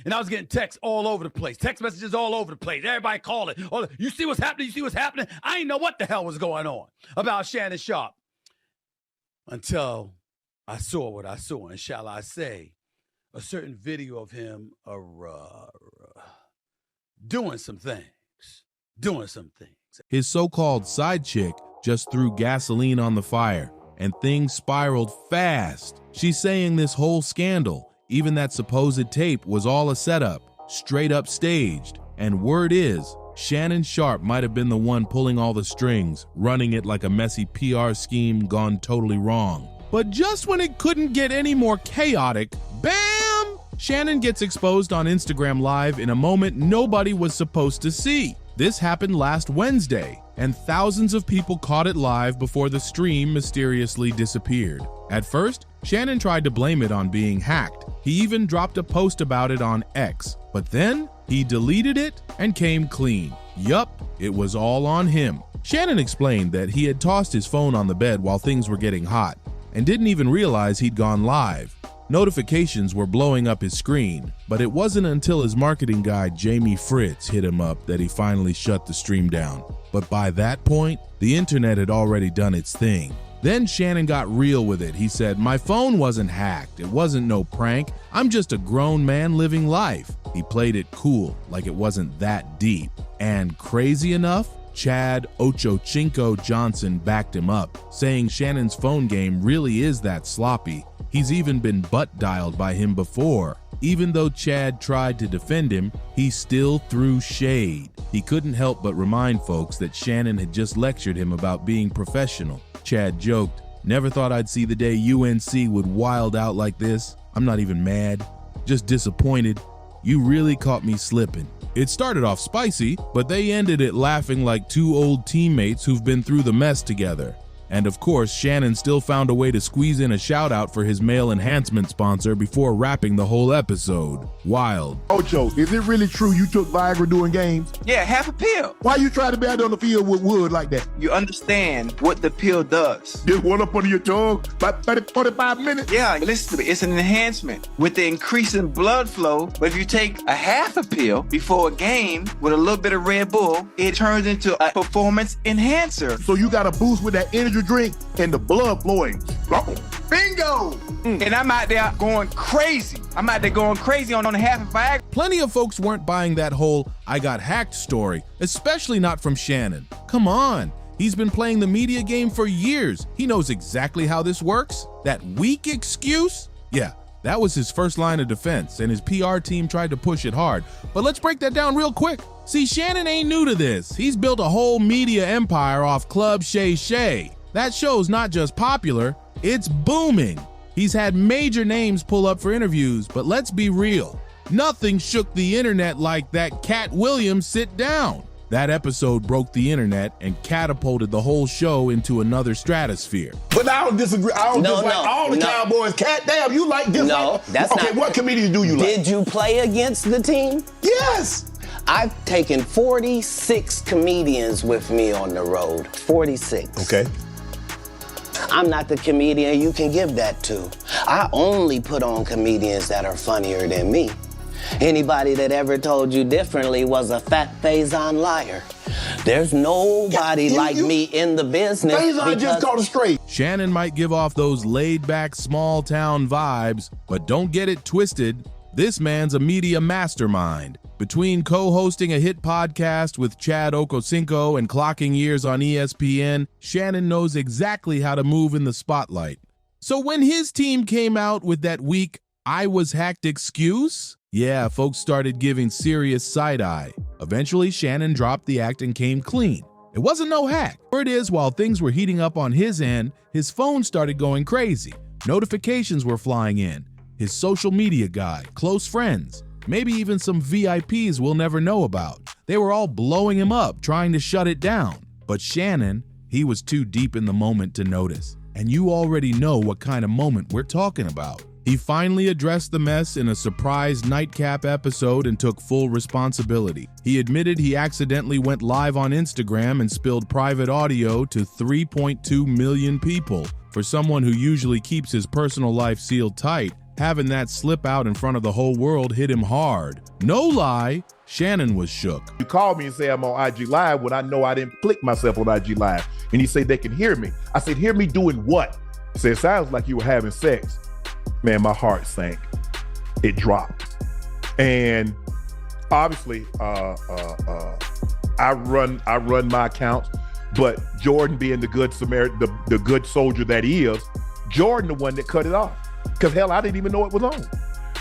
And I was getting texts all over the place, text messages all over the place. Everybody calling. Oh, you see what's happening? You see what's happening? I didn't know what the hell was going on about Shannon Sharpe until I saw what I saw. And shall I say, a certain video of him doing some things. His so-called side chick just threw gasoline on the fire, and things spiraled fast. She's saying this whole scandal, even that supposed tape, was all a setup, straight up staged. And word is, Shannon Sharpe might have been the one pulling all the strings, running it like a messy PR scheme gone totally wrong. But just when it couldn't get any more chaotic, bam! Shannon gets exposed on Instagram Live in a moment nobody was supposed to see. This happened last Wednesday, and thousands of people caught it live before the stream mysteriously disappeared. At first, Shannon tried to blame it on being hacked. He even dropped a post about it on X, but then he deleted it and came clean. Yup, it was all on him. Shannon explained that he had tossed his phone on the bed while things were getting hot and didn't even realize he'd gone live. Notifications were blowing up his screen, but it wasn't until his marketing guy Jamie Fritz hit him up that he finally shut the stream down. But by that point, the internet had already done its thing. Then Shannon got real with it. He said, "My phone wasn't hacked. It wasn't no prank. I'm just a grown man living life." He played it cool, like it wasn't that deep. And crazy enough, Chad Ochochinco Johnson backed him up, saying Shannon's phone game really is that sloppy. He's even been butt dialed by him before. Even though Chad tried to defend him, he still threw shade. He couldn't help but remind folks that Shannon had just lectured him about being professional. Chad joked, "Never thought I'd see the day UNC would wild out like this. I'm not even mad, just disappointed. You really caught me slipping." It started off spicy, but they ended it laughing like two old teammates who've been through the mess together. And of course, Shannon still found a way to squeeze in a shout out for his male enhancement sponsor before wrapping the whole episode. Wild. Ocho, is it really true you took Viagra during games? Yeah, half a pill. Why you try to be out on the field with wood like that? You understand what the pill does. Just one up under your tongue, about 30, 45 minutes? Yeah, listen to me. It's an enhancement with the increase in blood flow. But if you take a half a pill before a game with a little bit of Red Bull, it turns into a performance enhancer. So you got a boost with that energy drink and the blood flowing. Bingo! And I'm out there going crazy. I'm out there going crazy on the half of Viagra. Plenty of folks weren't buying that whole "I got hacked" story, especially not from Shannon. Come on, he's been playing the media game for years. He knows exactly how this works. That weak excuse? Yeah, that was his first line of defense, and his PR team tried to push it hard. But let's break that down real quick. See, Shannon ain't new to this. He's built a whole media empire off Club Shay Shay. That show's not just popular, it's booming. He's had major names pull up for interviews, but let's be real. Nothing shook the internet like that Cat Williams sit down. That episode broke the internet and catapulted the whole show into another stratosphere. But I don't disagree. I don't dislike all the Cowboys. Cat, damn, you like this? No, that's not. Okay, what comedians do you like? Did you play against the team? Yes. I've taken 46 comedians with me on the road. 46. Okay. I'm not the comedian you can give that to. I only put on comedians that are funnier than me. Anybody that ever told you differently was a fat Faison liar. There's nobody like me in the business. Faison just called it straight. Shannon might give off those laid-back, small-town vibes, but don't get it twisted. This man's a media mastermind. Between co-hosting a hit podcast with Chad Okocinco and clocking years on ESPN, Shannon knows exactly how to move in the spotlight. So when his team came out with that weak "I was hacked" excuse, yeah, folks started giving serious side-eye. Eventually, Shannon dropped the act and came clean. It wasn't no hack. Word is, while things were heating up on his end, his phone started going crazy. Notifications were flying in. His social media guy, close friends, maybe even some VIPs we'll never know about. They were all blowing him up, trying to shut it down. But Shannon, he was too deep in the moment to notice. And you already know what kind of moment we're talking about. He finally addressed the mess in a surprise nightcap episode and took full responsibility. He admitted he accidentally went live on Instagram and spilled private audio to 3.2 million people. For someone who usually keeps his personal life sealed tight, Having that slip out in front of the whole world hit him hard. No lie, Shannon was shook. You call me and say I'm on IG Live when I know I didn't click myself on IG Live. And he said they can hear me. I said, hear me doing what? He said, it sounds like you were having sex. Man, my heart sank. It dropped. And obviously, I run my accounts, but Jordan being the good Samaritan, the good soldier that he is, Jordan the one that cut it off. Because hell, I didn't even know it was on.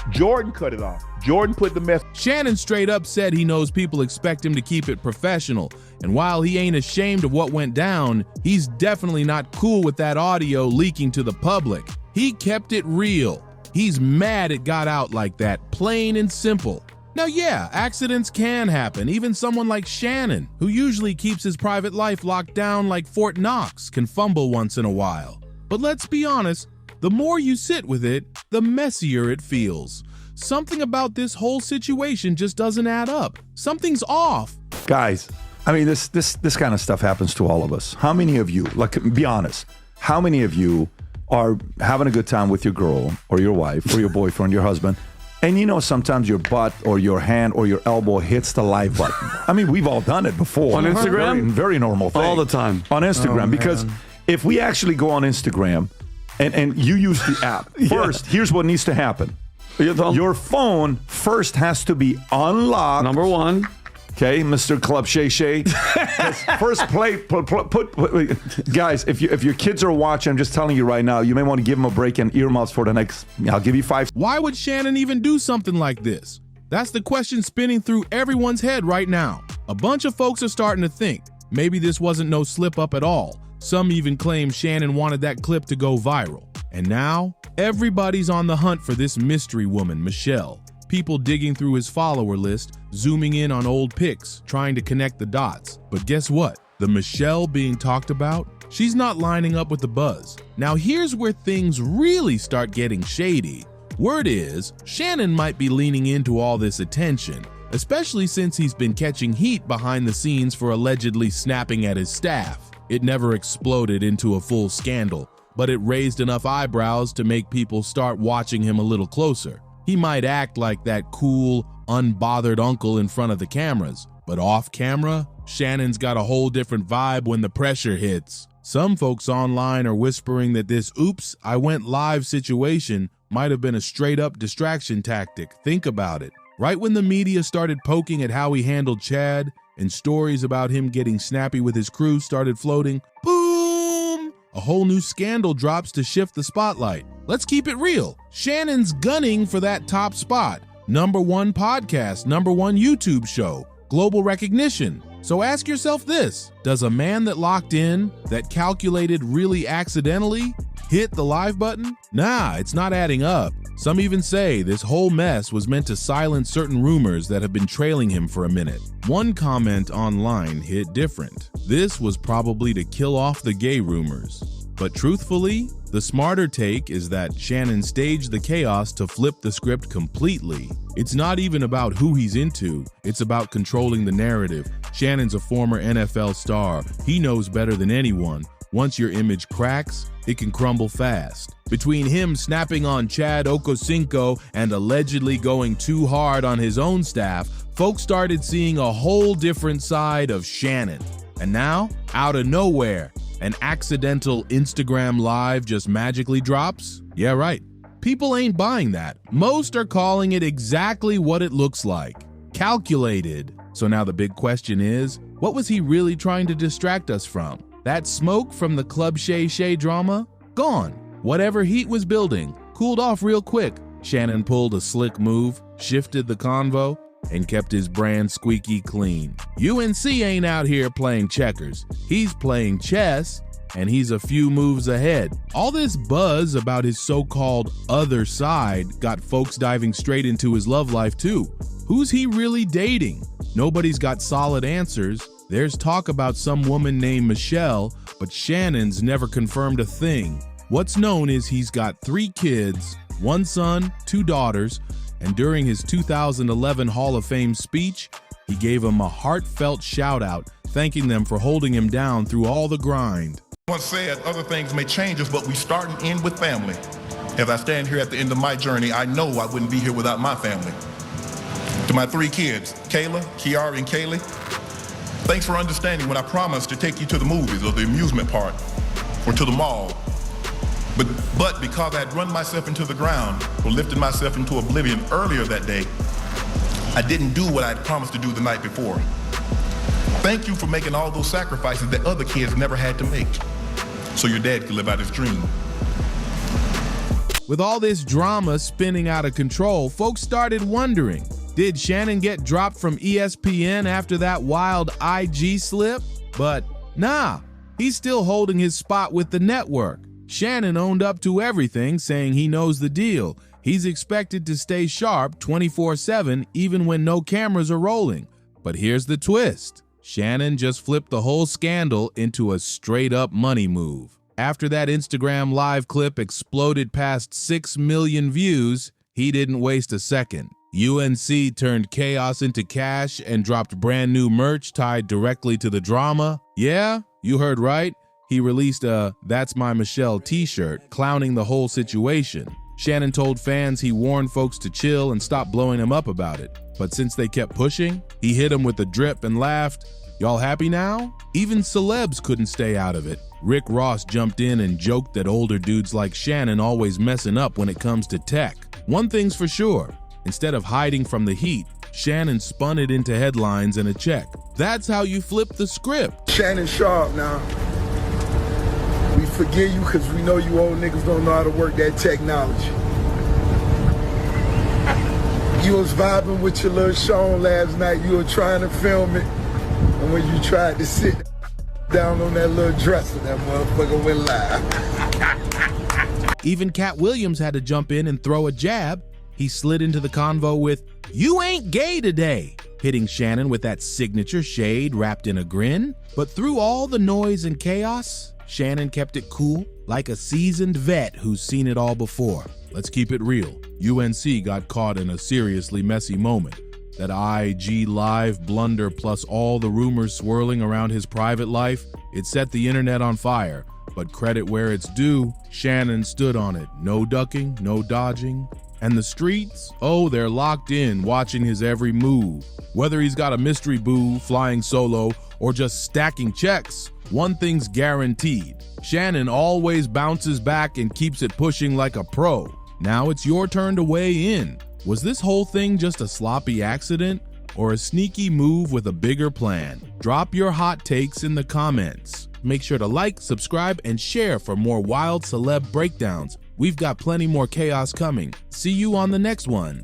Jordan cut it off. Jordan put the mess. Shannon straight up said he knows people expect him to keep it professional, and while he ain't ashamed of what went down, he's definitely not cool with that audio leaking to the public. He kept it real. He's mad it got out like that, plain and simple. Now yeah, accidents can happen. Even someone like Shannon, who usually keeps his private life locked down like Fort Knox, can fumble once in a while. But let's be honest, the more you sit with it, the messier it feels. Something about this whole situation just doesn't add up. Something's off. Guys, I mean, this kind of stuff happens to all of us. How many of you, like, be honest, how many of you are having a good time with your girl or your wife or your boyfriend, your husband, and you know sometimes your butt or your hand or your elbow hits the live button? I mean, we've all done it before. On Instagram? Very normal thing. All the time. On Instagram, because if we actually go on Instagram and you use the app, first, here's what needs to happen. Your phone first has to be unlocked. Number one. Okay, Mr. Club Shay Shay. First put guys, if your kids are watching, I'm just telling you right now, you may want to give them a break and earmuffs for the next, I'll give you 5. Why would Shannon even do something like this? That's the question spinning through everyone's head right now. A bunch of folks are starting to think maybe this wasn't no slip up at all. Some even claim Shannon wanted that clip to go viral. And now, everybody's on the hunt for this mystery woman, Michelle. People digging through his follower list, zooming in on old pics, trying to connect the dots. But guess what? The Michelle being talked about, she's not lining up with the buzz. Now here's where things really start getting shady. Word is, Shannon might be leaning into all this attention, especially since he's been catching heat behind the scenes for allegedly snapping at his staff. It never exploded into a full scandal, but it raised enough eyebrows to make people start watching him a little closer. He might act like that cool, unbothered uncle in front of the cameras, but off camera, Shannon's got a whole different vibe when the pressure hits. Some folks online are whispering that this oops, I went live situation might have been a straight up distraction tactic. Think about it. Right when the media started poking at how he handled Chad and stories about him getting snappy with his crew started floating, boom! A whole new scandal drops to shift the spotlight. Let's keep it real. Shannon's gunning for that top spot. #1 podcast, #1 YouTube show, global recognition. So ask yourself this, does a man that locked in, that calculated really accidentally, hit the live button? Nah, it's not adding up. Some even say this whole mess was meant to silence certain rumors that have been trailing him for a minute. One comment online hit different. This was probably to kill off the gay rumors. But truthfully, the smarter take is that Shannon staged the chaos to flip the script completely. It's not even about who he's into, it's about controlling the narrative. Shannon's a former NFL star. He knows better than anyone. Once your image cracks, it can crumble fast. Between him snapping on Chad Okocinco and allegedly going too hard on his own staff, folks started seeing a whole different side of Shannon. And now, out of nowhere, an accidental Instagram live just magically drops? Yeah, right. People ain't buying that. Most are calling it exactly what it looks like. Calculated. So now the big question is, what was he really trying to distract us from? That smoke from the Club Shay Shay drama? Gone. Whatever heat was building, cooled off real quick. Shannon pulled a slick move, shifted the convo, and kept his brand squeaky clean. UNC ain't out here playing checkers. He's playing chess, and he's a few moves ahead. All this buzz about his so-called other side got folks diving straight into his love life too. Who's he really dating? Nobody's got solid answers. There's talk about some woman named Michelle, but Shannon's never confirmed a thing. What's known is he's got 3 kids, 1 son, 2 daughters, and during his 2011 Hall of Fame speech, he gave them a heartfelt shout out, thanking them for holding him down through all the grind. Once said, other things may change us, but we start and end with family. As I stand here at the end of my journey, I know I wouldn't be here without my family. To my 3 kids, Kayla, Kiara, and Kaylee, thanks for understanding when I promised to take you to the movies or the amusement park or to the mall. But because I'd run myself into the ground or lifted myself into oblivion earlier that day, I didn't do what I'd promised to do the night before. Thank you for making all those sacrifices that other kids never had to make, so your dad could live out his dream. With all this drama spinning out of control, folks started wondering, did Shannon get dropped from ESPN after that wild IG slip? But nah, he's still holding his spot with the network. Shannon owned up to everything, saying he knows the deal. He's expected to stay sharp 24/7 even when no cameras are rolling. But here's the twist. Shannon just flipped the whole scandal into a straight-up money move. After that Instagram live clip exploded past 6 million views, he didn't waste a second. UNC turned chaos into cash and dropped brand new merch tied directly to the drama. Yeah, you heard right. He released a "That's My Michelle" t-shirt, clowning the whole situation. Shannon told fans he warned folks to chill and stop blowing him up about it. But since they kept pushing, he hit him with a drip and laughed, "Y'all happy now?" Even celebs couldn't stay out of it. Rick Ross jumped in and joked that older dudes like Shannon always messing up when it comes to tech. One thing's for sure, instead of hiding from the heat, Shannon spun it into headlines and a check. That's how you flip the script. Shannon Sharpe now. We forgive you because we know you old niggas don't know how to work that technology. You was vibing with your little Sean last night. You were trying to film it. And when you tried to sit down on that little dresser, that motherfucker went live. Even Cat Williams had to jump in and throw a jab. He slid into the convo with, "You ain't gay today," hitting Shannon with that signature shade wrapped in a grin. But through all the noise and chaos, Shannon kept it cool, like a seasoned vet who's seen it all before. Let's keep it real. UNC got caught in a seriously messy moment. That IG Live blunder plus all the rumors swirling around his private life, it set the internet on fire. But credit where it's due, Shannon stood on it. No ducking, no dodging. And the streets? Oh, they're locked in, watching his every move. Whether he's got a mystery boo, flying solo, or just stacking checks, one thing's guaranteed. Shannon always bounces back and keeps it pushing like a pro. Now it's your turn to weigh in. Was this whole thing just a sloppy accident or a sneaky move with a bigger plan? Drop your hot takes in the comments. Make sure to like, subscribe, and share for more wild celeb breakdowns. We've got plenty more chaos coming. See you on the next one.